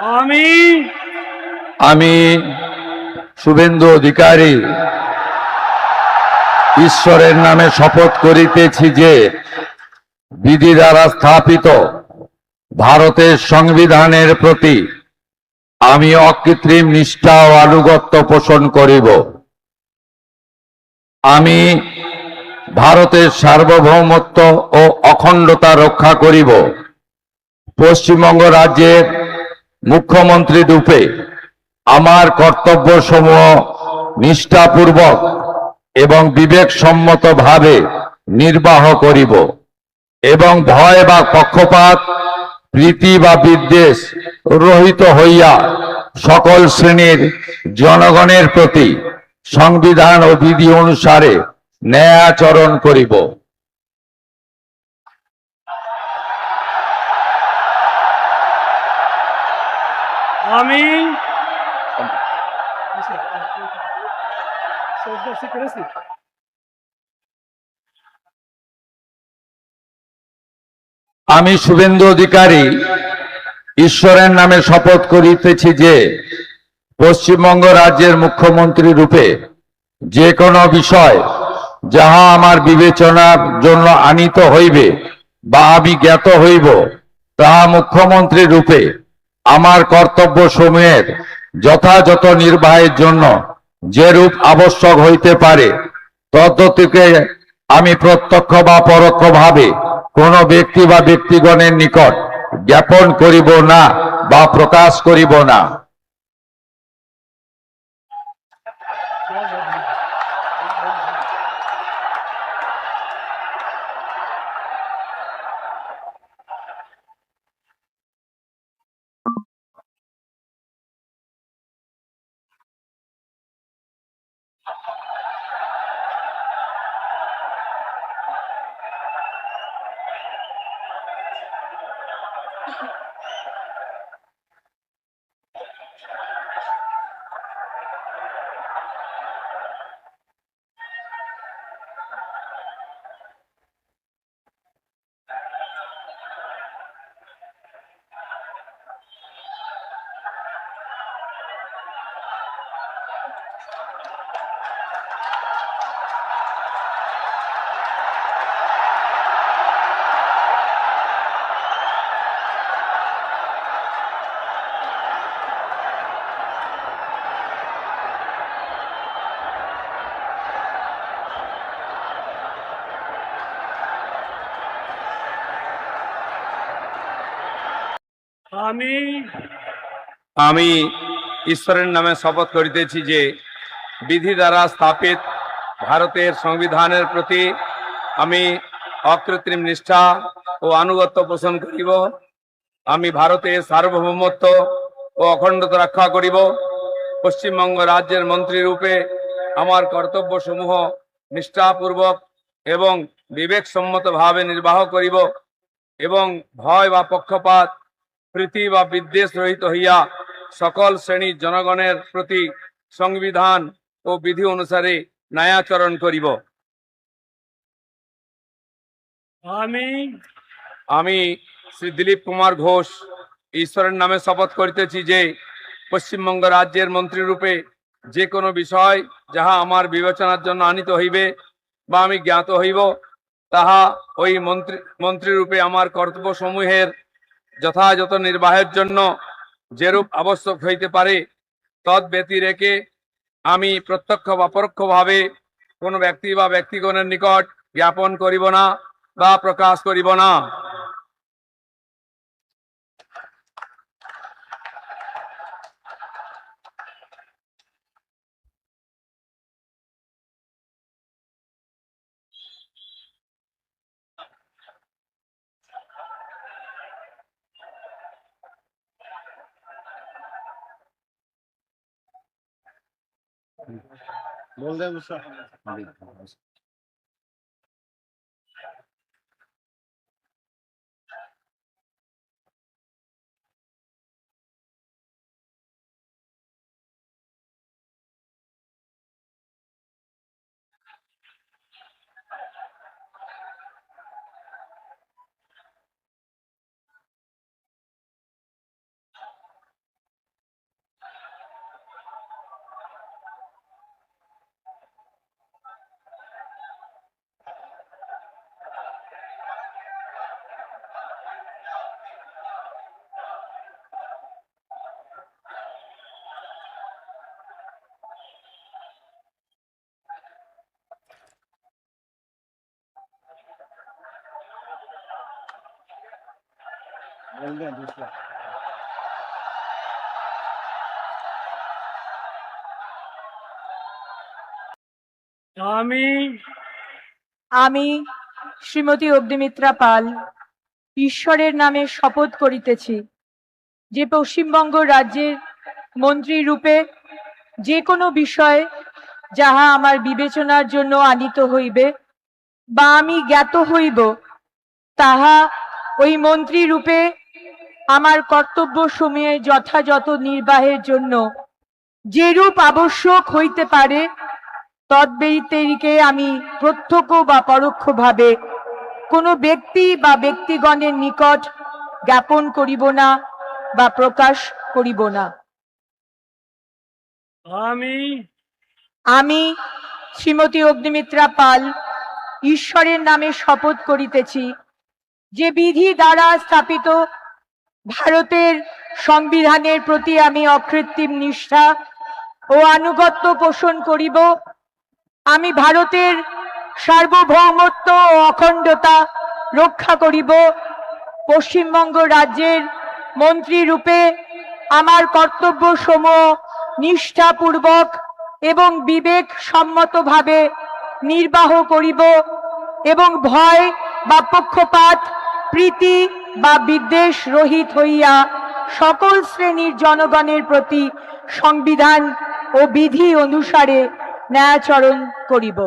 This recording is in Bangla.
আমি আমি শুভেন্দু অধিকারী ঈশ্বরের নামে শপথ করিতেছি যে বিধি দ্বারা স্থাপিত ভারতের সংবিধানের প্রতি আমি অকৃত্রিম নিষ্ঠা ও আনুগত্য পোষণ করিব। আমি ভারতের সার্বভৌমত্ব ও অখণ্ডতা রক্ষা করিব। পশ্চিমবঙ্গ রাজ্যের মুখ্যমন্ত্রী রূপে আমার কর্তব্যসমূহ নিষ্ঠাপূর্বক এবং বিবেকসম্মতভাবে নির্বাহ করিব এবং ভয় বা পক্ষপাত, প্রীতি বা বিদ্বেষ রহিত হইয়া সকল শ্রেণীর জনগণের প্রতি সংবিধান ও বিধি অনুসারে ন্যায় আচরণ করিব। আমি আমি শুভেন্দু অধিকারী ঈশ্বরের নামে শপথ করিতেছি যে পশ্চিমবঙ্গ রাজ্যের মুখ্যমন্ত্রী রূপে যে কোনো বিষয় যাহা আমার বিবেচনার জন্য আনিত হইবে বা আমি জ্ঞাত হইব, তাহা মুখ্যমন্ত্রী রূপে আমার কর্তব্য সমূহের যথাযথ নির্বাহের জন্য যেরূপ আবশ্যক হইতে পারে তদ্গতিকে আমি প্রত্যক্ষ বা পরোক্ষভাবে কোন ব্যক্তি বা ব্যক্তিগণের নিকট জ্ঞাপন করিব না বা প্রকাশ করিব না। আমি আমি ঈশ্বরের নামে শপথ করিতেছি যে বিধি দ্বারা স্থাপিত ভারতের সংবিধানের প্রতি আমি অকৃত্রিম নিষ্ঠা ও আনুগত্য পোষণ করিব। আমি ভারতের সার্বভৌমত্ব ও অখণ্ডতা রক্ষা করিব। পশ্চিমবঙ্গ রাজ্যের মন্ত্রী রূপে আমার কর্তব্যসমূহ নিষ্ঠাপূর্বক এবং বিবেকসম্মতভাবে নির্বাহ করিব এবং ভয় বা পক্ষপাত, প্রীতি বা বিদ্বেষ রহিত হইয়া সকল শ্রেণীর জনগণের প্রতি সংবিধান ও বিধি অনুসারে ন্যায়াচরণ করিব। আমি আমি শ্রী দিলীপ কুমার ঘোষ ঈশ্বরের নামে শপথ করিতেছি যে পশ্চিমবঙ্গ রাজ্যের মন্ত্রী রূপে যে কোনো বিষয় যাহা আমার বিবেচনার জন্য আনিত হইবে বা আমি জ্ঞাত হইব, তাহা ওই মন্ত্রী রূপে আমার কর্তব্যসমূহের যথাযথ নির্বাহের জন্য যেরূপ আবশ্যক হইতে পারে তদ ব্যতিরেকে আমি প্রত্যক্ষ বা পরোক্ষভাবে কোনো ব্যক্তি বা ব্যক্তিগণের নিকট জ্ঞাপন করিব না বা প্রকাশ করিব না। আমি আমি শ্রীমতী অগ্নিমিত্রা পাল ঈশ্বরের নামে শপথ করিতেছি যে পশ্চিমবঙ্গ রাজ্যের মন্ত্রী রূপে যে কোনো বিষয় যাহা আমার বিবেচনার জন্য আনিত হইবে বা আমি জ্ঞাত হইব, তাহা ওই মন্ত্রী রূপে আমার কর্তব্য সময়ে যথাযথ নির্বাহের জন্য যেরূপ আবশ্যক হইতে পারে তদ্ব্যতিরিকে আমি প্রত্যক্ষ বা পরোক্ষভাবে কোনো ব্যক্তি বা ব্যক্তিগণের নিকট জ্ঞাপন করিব না বা প্রকাশ করিব না। আমি আমি শ্রীমতী অগ্নিমিত্রা পাল ঈশ্বরের নামে শপথ করিতেছি যে বিধি দ্বারা স্থাপিত ভারতের সংবিধানের প্রতি আমি অকৃত্রিম নিষ্ঠা ও আনুগত্য পোষণ করিব। আমি ভারতের সার্বভৌমত্ব ও অখণ্ডতা রক্ষা করিব। পশ্চিমবঙ্গ রাজ্যের মন্ত্রী রূপে আমার কর্তব্য সমূহ নিষ্ঠাপূর্বক এবং বিবেক সম্মতভাবে নির্বাহ করিব এবং ভয় বা পক্ষপাত, প্রীতি বা বিদ্বেষ রহিত হইয়া সকল শ্রেণীর জনগণের প্রতি সংবিধান ও বিধি অনুসারে ন্যায়াচরণ করিব।